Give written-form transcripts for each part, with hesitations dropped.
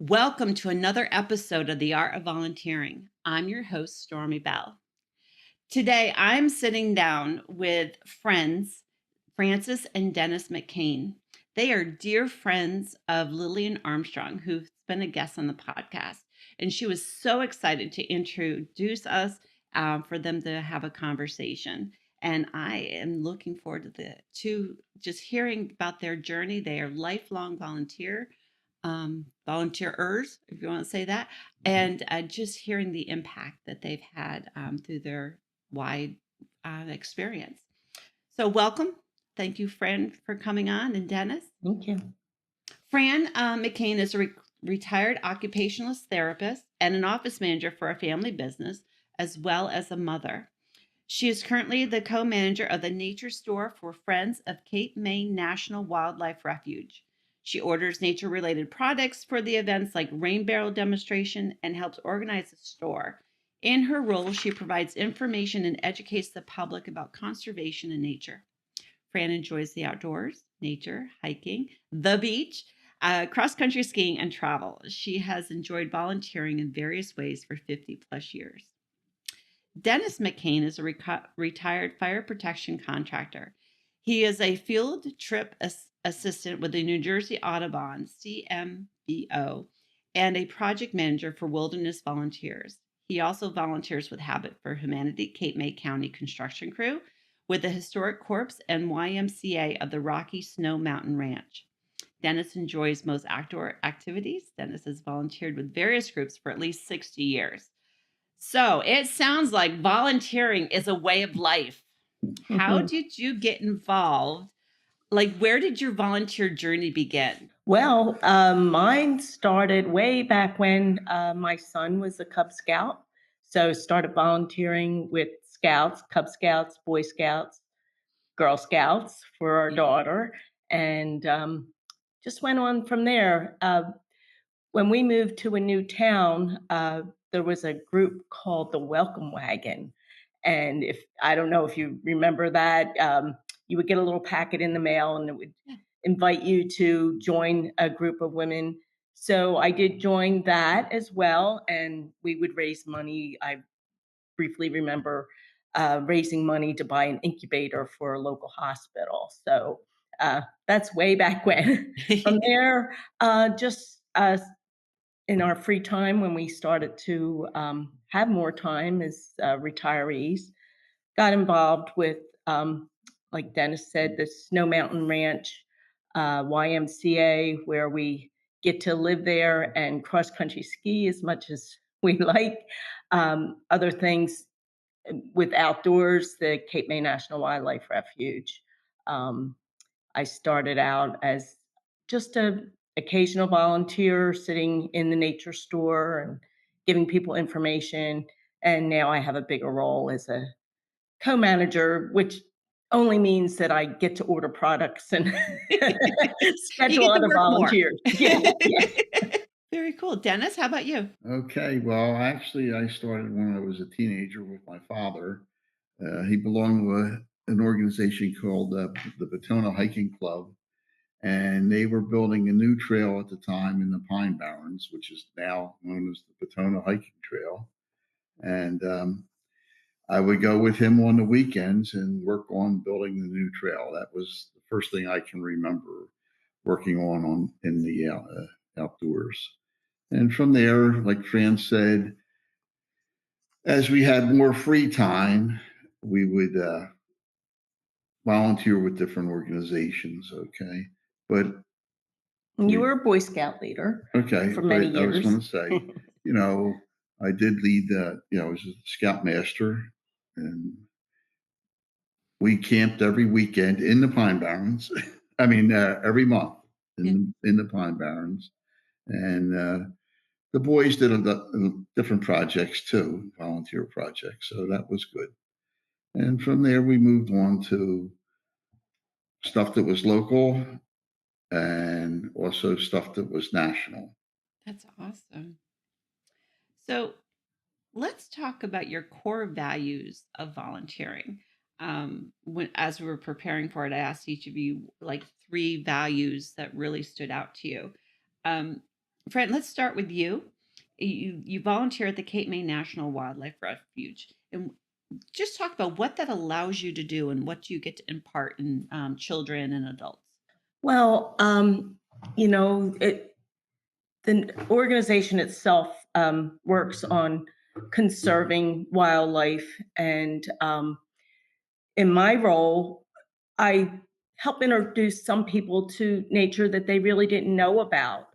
Welcome to another episode of The Art of Volunteering. I'm your host, Stormy Bell. Today, I'm sitting down with friends, Francis and Dennis McKane. They are dear friends of Lillian Armstrong, who's been a guest on the podcast. And she was so excited to introduce us for them to have a conversation. And I am looking forward to just hearing about their journey. They are lifelong volunteers, if you want to say that, and just hearing the impact that they've had through their wide experience. So, welcome. Thank you, Fran, for coming on, and Dennis. Thank you. Fran McKane is a retired occupationalist therapist and an office manager for a family business, as well as a mother. She is currently the co manager of the Nature Store for Friends of Cape May National Wildlife Refuge. She orders nature related products for the events like rain barrel demonstration and helps organize the store. In her role, she provides information and educates the public about conservation and nature. Fran enjoys the outdoors, nature, hiking, the beach, cross country skiing, and travel. She has enjoyed volunteering in various ways for 50 plus years. Dennis McKane is a retired fire protection contractor. He is a field trip assistant with the New Jersey Audubon, CMBO, and a project manager for Wilderness Volunteers. He also volunteers with Habit for Humanity Cape May County construction crew with the Historic Corps and YMCA of the Rocky Snow Mountain Ranch. Dennis enjoys most outdoor activities. Dennis has volunteered with various groups for at least 60 years. So it sounds like volunteering is a way of life. How did you get involved? Like, where did your volunteer journey begin? Well, mine started way back when my son was a Cub Scout. So started volunteering with Scouts, Cub Scouts, Boy Scouts, Girl Scouts for our Yeah. daughter, and just went on from there. When we moved to a new town, there was a group called the Welcome Wagon. And if I don't know if you remember that, you would get a little packet in the mail and it would Yeah. invite you to join a group of women. So I did join that as well. And we would raise money. I briefly remember raising money to buy an incubator for a local hospital. So that's way back when. From there, just in our free time when we started to have more time as retirees, got involved with, like Dennis said, the Snow Mountain Ranch, YMCA, where we get to live there and cross country ski as much as we like. Other things with outdoors, the Cape May National Wildlife Refuge. Um, I started out as just a occasional volunteer sitting in the nature store and giving people information. And now I have a bigger role as a co-manager, which only means that I get to order products and You schedule get to other work more. volunteers. Yeah, yeah. Very cool. Dennis, how about you? Okay, well, actually, I started when I was a teenager with my father. He belonged to an organization called the Batona Hiking Club, and they were building a new trail at the time in the Pine Barrens, which is now known as the Batona Hiking Trail. And I would go with him on the weekends and work on building the new trail. That was the first thing I can remember working on in the outdoors. And from there, like Fran said, as we had more free time, we would volunteer with different organizations. Okay, but You were a Boy Scout leader okay, for many but I was years. going to say, you know, I did lead the, I was a scoutmaster, and we camped every weekend in the Pine Barrens. I mean, every month Yeah. in the Pine Barrens, and the boys did different projects too, volunteer projects. So that was good. And from there, we moved on to stuff that was local and also stuff that was national. That's awesome. So let's talk about your core values of volunteering. As we were preparing for it, I asked each of you like three values that really stood out to you. Um, Fred, let's start with you. You volunteer at the Cape May National Wildlife Refuge, and just talk about what that allows you to do and what you get to impart in children and adults. Well, the organization itself works on conserving wildlife, and in my role, I help introduce some people to nature that they really didn't know about,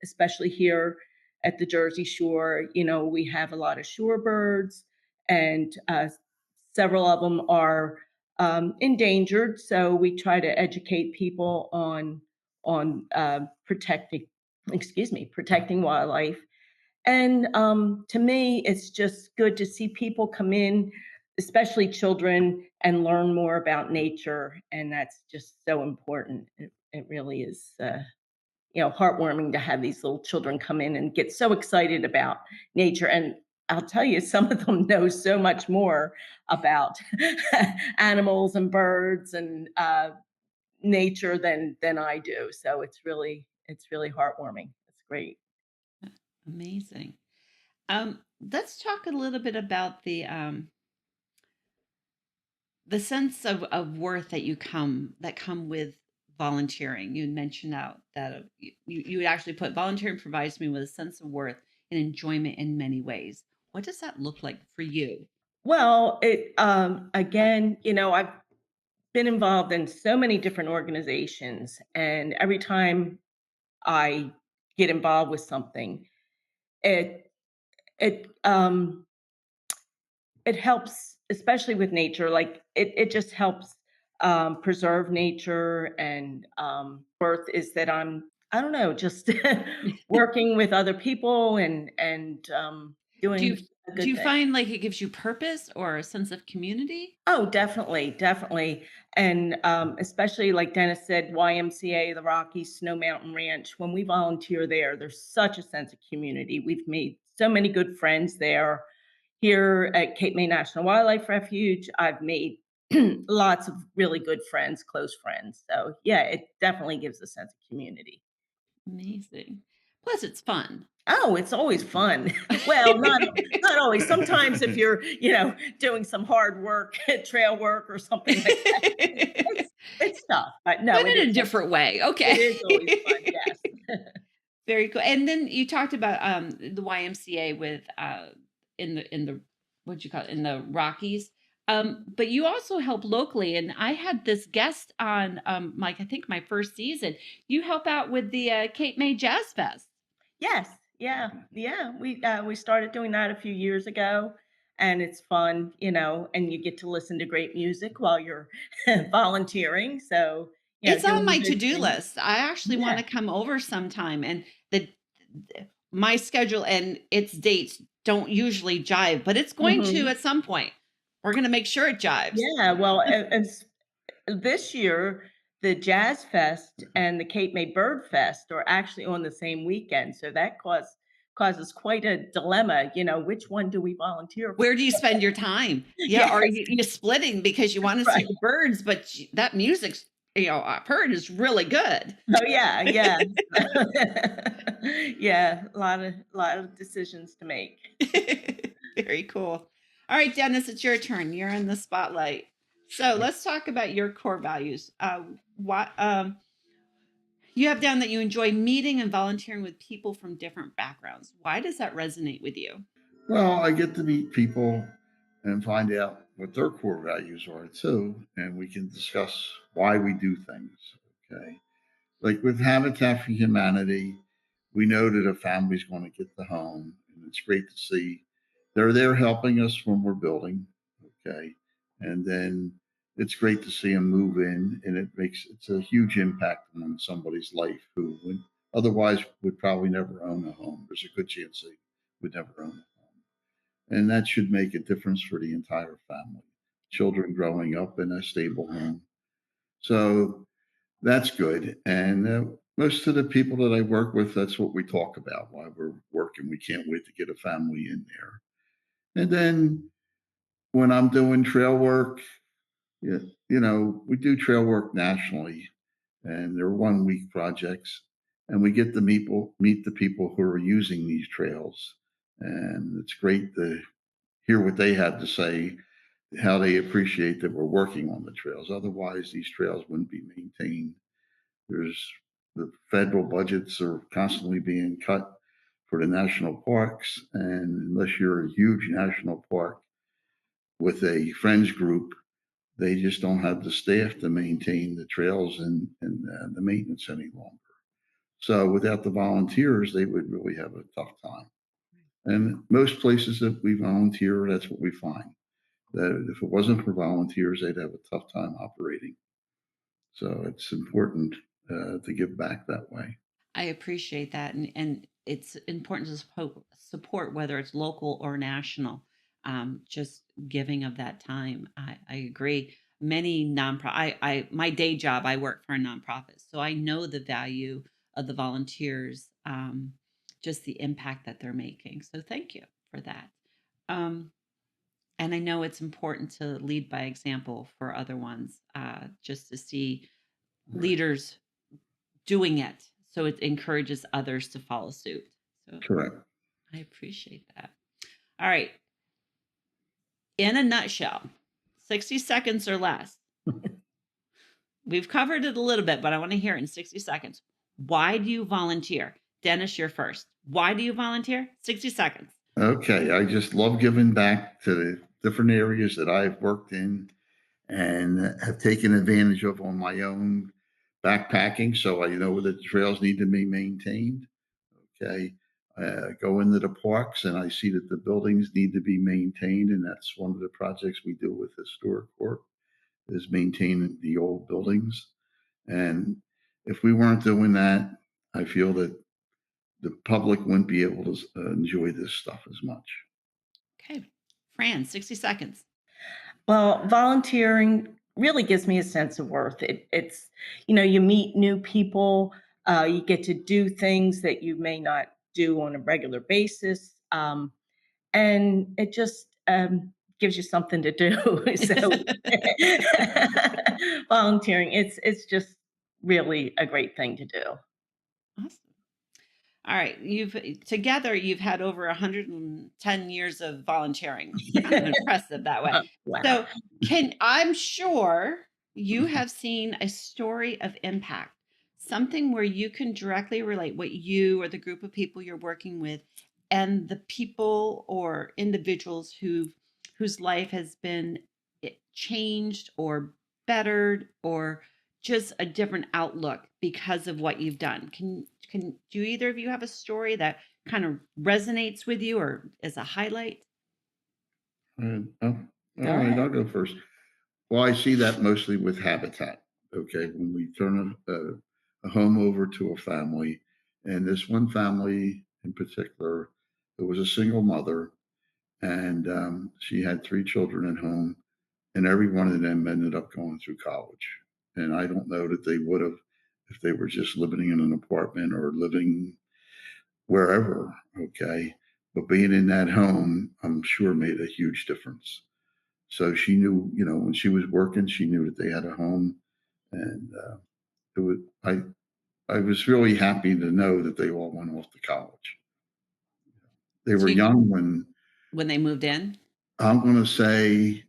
especially here at the Jersey Shore. We have a lot of shorebirds, and several of them are endangered. So we try to educate people on protecting wildlife. And to me, it's just good to see people come in, especially children, and learn more about nature. And that's just so important. It really is, heartwarming to have these little children come in and get so excited about nature. And I'll tell you, some of them know so much more about animals and birds and nature than I do. So it's really heartwarming. It's great. Amazing. Let's talk a little bit about the sense of worth that come with volunteering. You mentioned out that you would actually put volunteering provides me with a sense of worth and enjoyment in many ways. What does that look like for you? Well, it again, I've been involved in so many different organizations, and every time I get involved with something, it it it helps, especially with nature. Like it just helps preserve nature, and worth is that I don't know, just working with other people and Do you doing a do good you thing. find like it gives you purpose or a sense of community? Oh, definitely, definitely. And especially like Dennis said, YMCA, the Rockies Snow Mountain Ranch, when we volunteer there, there's such a sense of community. We've made so many good friends there. Here at Cape May National Wildlife Refuge, I've made lots of really good friends, close friends. So yeah, it definitely gives a sense of community. Amazing. Plus, it's fun. Oh, it's always fun. Well, not always. Sometimes if you're, doing some hard work, trail work or something like that, it's it's tough. But no, But it in is a different way. it is always fun. Okay. Yes. Very cool. And then you talked about the YMCA with in the what you call it in the Rockies. But you also help locally, and I had this guest on like I think my first season. You help out with the Cape May Jazz Fest. Yes. Yeah. Yeah. We started doing that a few years ago, and it's fun, and you get to listen to great music while you're volunteering. So, It's on doing my good to-do things. list. I actually want Yeah. to come over sometime, and the my schedule and its dates don't usually jive, but it's going to Mhm. at some point. We're going to make sure it jives. Yeah. Well, this year, the Jazz Fest and the Cape May Bird Fest are actually on the same weekend, so that causes quite a dilemma. Which one do we volunteer for? Where do you spend your time? Yeah, or Yes, you splitting because you wanna see right. the birds, but that music's I've heard is really good. Oh yeah, yeah, yeah. A lot of decisions to make. Very cool. Alright, Dennis, it's your turn. You're in the spotlight. So, let's talk about your core values. What, you have down that you enjoy meeting and volunteering with people from different backgrounds. Why does that resonate with you? Well, I get to meet people and find out what their core values are too, and we can discuss why we do things. Okay. Like with Habitat for Humanity, we know that a family's going to get the home, and it's great to see they're there helping us when we're building. Okay. And then it's great to see them move in, and it's a huge impact on somebody's life who would otherwise would probably never own a home. There's a good chance they would never own a home. And that should make a difference for the entire family. Children growing up in a stable home. So that's good. And most of the people that I work with, that's what we talk about while we're working. We can't wait to get a family in there. And then when I'm doing trail work, yeah, we do trail work nationally, and they're 1 week projects. and we get to meet the people who are using these trails, and it's great to hear what they have to say, how they appreciate that we're working on the trails. Otherwise, these trails wouldn't be maintained. There's the federal budgets are constantly being cut for the national parks, and unless you're a huge national park with a friends group, they just don't have the staff to maintain the trails and the maintenance any longer. So without the volunteers, they would really have a tough time. And most places that we volunteer, that's what we find. That if it wasn't for volunteers, they'd have a tough time operating. So it's important to give back that way. I appreciate that, and it's important to support whether it's local or national. Just giving of that time. I agree. Many nonprofit. My day job, I work for a nonprofit, so I know the value of the volunteers. Just the impact that they're making. So thank you for that. Um, and I know it's important to lead by example for other ones. Just to see leaders doing it, so it encourages others to follow suit. So Correct. I appreciate that. All right. In a nutshell, 60 seconds or less. We've covered it a little bit, but I want to hear it in 60 seconds. Why do you volunteer? Dennis, you're first. Why do you volunteer? 60 seconds. Okay. I just love giving back to the different areas that I've worked in and have taken advantage of on my own backpacking. So I know that the trails need to be maintained. Okay. Go into the parks and I see that the buildings need to be maintained. And that's one of the projects we do with Historic Court is maintaining the old buildings. And if we weren't doing that, I feel that the public wouldn't be able to enjoy this stuff as much. Okay. Fran, 60 seconds. Well, volunteering really gives me a sense of worth. It's, you meet new people, you get to do things that you may not do on a regular basis. And it just gives you something to do. So volunteering, it's just really a great thing to do. Awesome. All right, you've had over 110 years of volunteering. Kind of impressive that way. Wow. So, I'm sure you have seen a story of impact, something where you can directly relate what you or the group of people you're working with and the people or individuals whose life has been changed or bettered or just a different outlook because of what you've done. Can do either of you have a story that kind of resonates with you or is a highlight? Oh, Go all right, ahead. I'll go first. Well, I see that mostly with habitat. Okay, when we turn a home over to a family, and this one family in particular, it was a single mother, and she had three children at home, and every one of them ended up going through college. And I don't know that they would have if they were just living in an apartment or living wherever. Okay, but being in that home, I'm sure made a huge difference. So she knew, when she was working, she knew that they had a home, and it was. I was really happy to know that they all went off to college. They So were young when they moved in? I'm going to say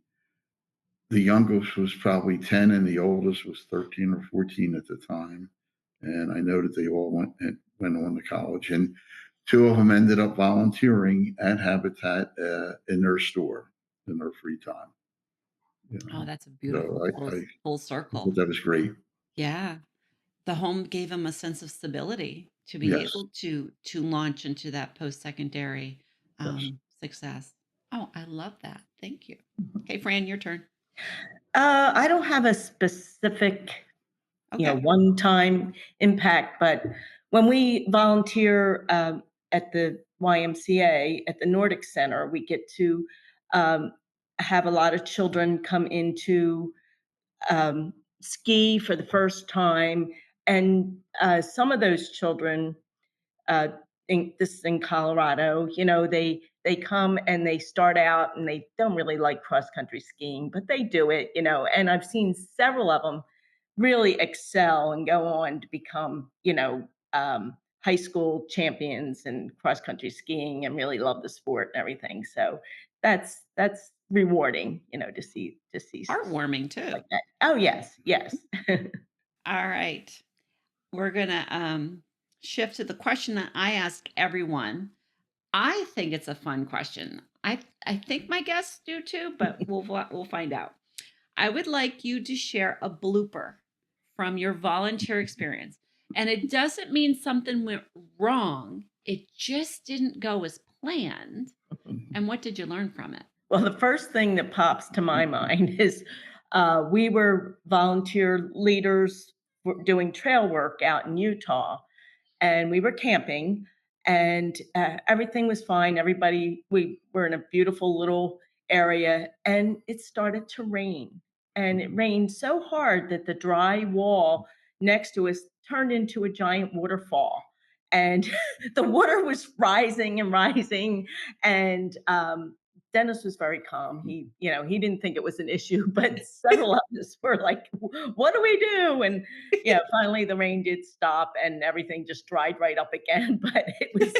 the youngest was probably 10 and the oldest was 13 or 14 at the time. And I know that they all went on to college, and two of them ended up volunteering at Habitat in their store in their free time. You Oh, know, that's a so beautiful full I circle. thought that was great. Yeah. The home gave them a sense of stability to be Yes, able to launch into that post-secondary yes. success. Oh, I love that. Thank you. Okay, Fran, your turn. I don't have a specific, Okay. one-time impact, but when we volunteer at the YMCA at the Nordic Center, we get to um, have a lot of children come into ski for the first time, and some of those children uh, this is in Colorado. They come and they start out and they don't really like cross country skiing, but they do it. And I've seen several of them really excel and go on to become high school champions in cross country skiing and really love the sport and everything. So that's rewarding, to see stuff Heartwarming too. like that. Oh yes, yes. All right. We're going to shift to the question that I ask everyone. I think it's a fun question. I think my guests do too, but we'll find out. I would like you to share a blooper from your volunteer experience. And it doesn't mean something went wrong. It just didn't go as planned. And what did you learn from it? Well, the first thing that pops to my mind is we were volunteer leaders doing trail work out in Utah, and we were camping, and everything was fine. We were in a beautiful little area, and it started to rain. And it rained so hard that the dry wall next to us turned into a giant waterfall. And the water was rising and rising. And Dennis was very calm. He didn't think it was an issue, but several of us were like, "What do we do?" And finally the rain did stop and everything just dried right up again. But it was,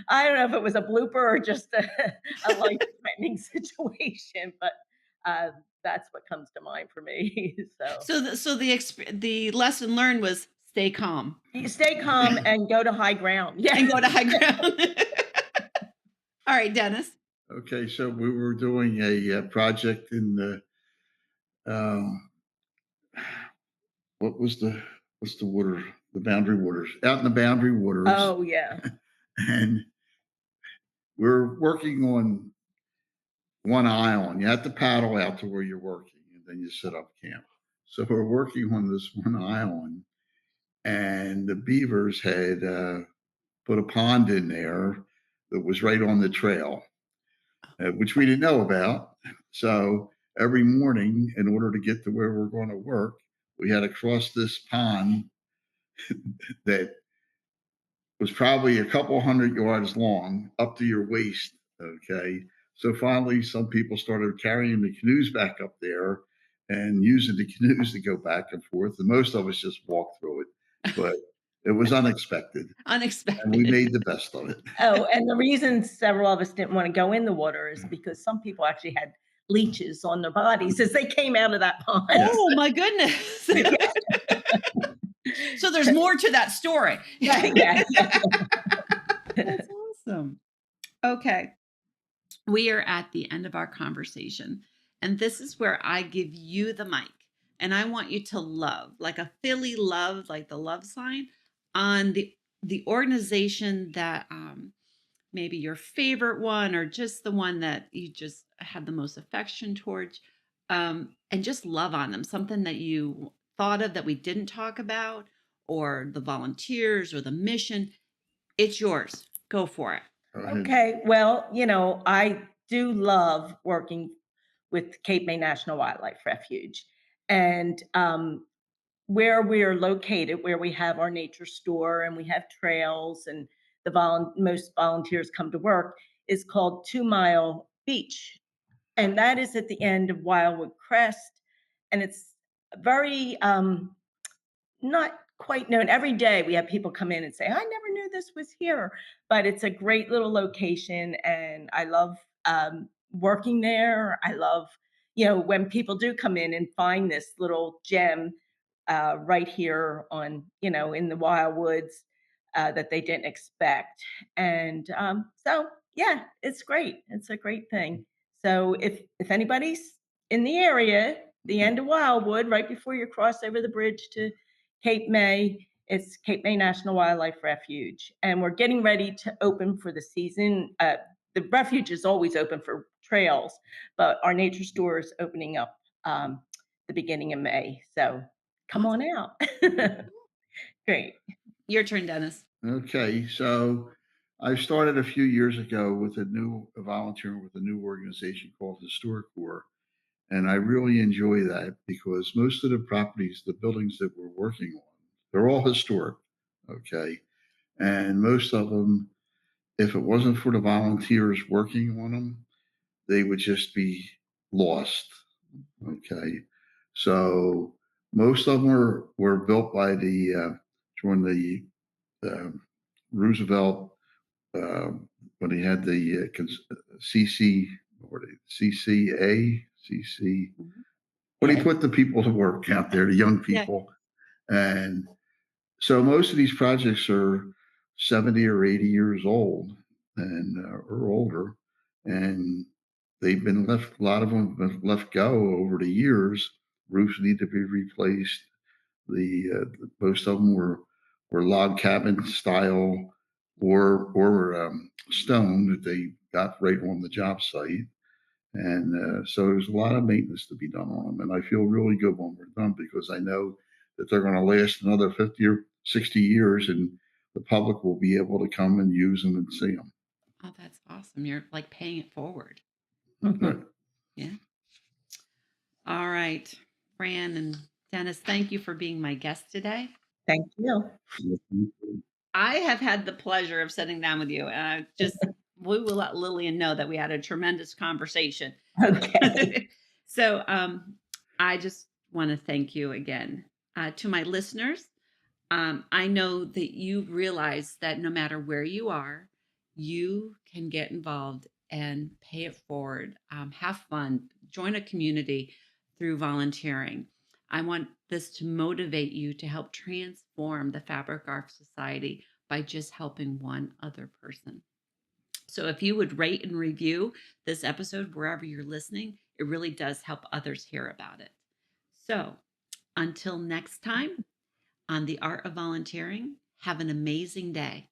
I don't know if it was a blooper or just a life-threatening situation, but that's what comes to mind for me. So The lesson learned was stay calm you stay calm and go to high ground. Yeah. and go to high ground. All right, Dennis. Okay, so we were doing a project in the um, what's the water? The boundary waters, out in the boundary waters, Oh yeah. and we're working on one island. You have to paddle out to where you're working, and then you set up camp. So we're working on this one island, and the beavers had put a pond in there that was right on the trail, which we didn't know about. So every morning, in order to get to where we're going to work, we had to cross this pond that was probably a couple hundred yards long, up to your waist. Okay. So finally, some people started carrying the canoes back up there and using the canoes to go back and forth. And most of us just walked through it, but it was unexpected. Unexpected. And we made the best of it. Oh, and the reason several of us didn't want to go in the water is because some people actually had leeches on their bodies as they came out of that pond. Oh my goodness. So there's more to that story. Yeah. That's awesome. Okay. We are at the end of our conversation, and this is where I give you the mic, and I want you to love, like a Philly love, like the love sign, on the organization that maybe your favorite one, or just the one that you just had the most affection towards, and just love on them. Something that you thought of that we didn't talk about, or the volunteers, or the mission. It's yours. Go for it. Go ahead. Okay. Well, I do love working with Cape May National Wildlife Refuge. And where we're located, where we have our nature store and we have trails and most volunteers come to work, is called 2 Mile Beach. And that is at the end of Wildwood Crest. And it's very not quite known. Every day we have people come in and say, "I never knew this was here," but it's a great little location, and I love working there. I love, when people do come in and find this little gem right here in the wild woods that they didn't expect. And so, yeah, it's great. It's a great thing. So if anybody's in the area, the end of Wildwood, right before you cross over the bridge to Cape May, it's Cape May National Wildlife Refuge, and we're getting ready to open for the season. The refuge is always open for trails, but our nature store is opening up the beginning of May. So come on out. Great. Your turn, Dennis. Okay, so I started a few years ago with a volunteer with a new organization called Historic Corps. And I really enjoy that because most of the properties, the buildings that we're working on, they're all historic. Okay. And most of them, if it wasn't for the volunteers working on them, they would just be lost. Okay. So most of them were built by during the Roosevelt, when he had the CC, or CCA, CC, when he Yeah. put the people to work out there, the young Yeah. people. And so most of these projects are 70 or 80 years old and or older, and they've been left. A lot of them have been left go over the years. Roofs need to be replaced. Most of them were log cabin style or stone that they got right on the job site. And so there's a lot of maintenance to be done on them. And I feel really good when we're done because I know that they're going to last another 50 or 60 years and the public will be able to come and use them and see them. Oh, that's awesome. You're like paying it forward. Good. Yeah. All right. Fran and Dennis, thank you for being my guest today. Thank you. I have had the pleasure of sitting down with you, and we will let Lillian know that we had a tremendous conversation. Okay. So, I just want to thank you again. To my listeners, I know that you realize that no matter where you are, you can get involved and pay it forward. Have fun, join a community through volunteering. I want this to motivate you to help transform the fabric art society by just helping one other person. So if you would rate and review this episode wherever you're listening, it really does help others hear about it. So until next time on The Art of Volunteering, have an amazing day.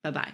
Bye bye.